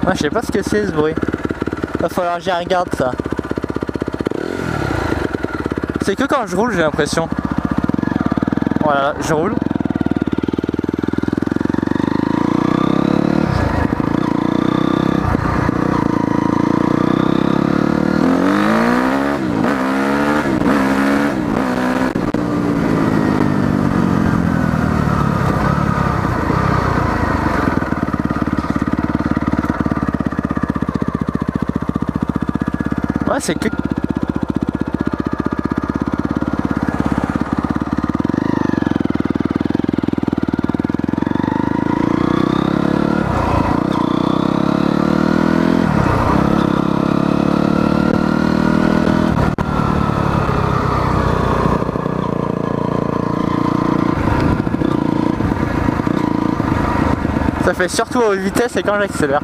Moi je sais pas ce que c'est ce bruit. Va falloir que j'y regarde ça. C'est que quand je roule j'ai l'impression. Voilà, je roule. Ouais, c'est que... Ça fait surtout à haute vitesse et quand j'accélère.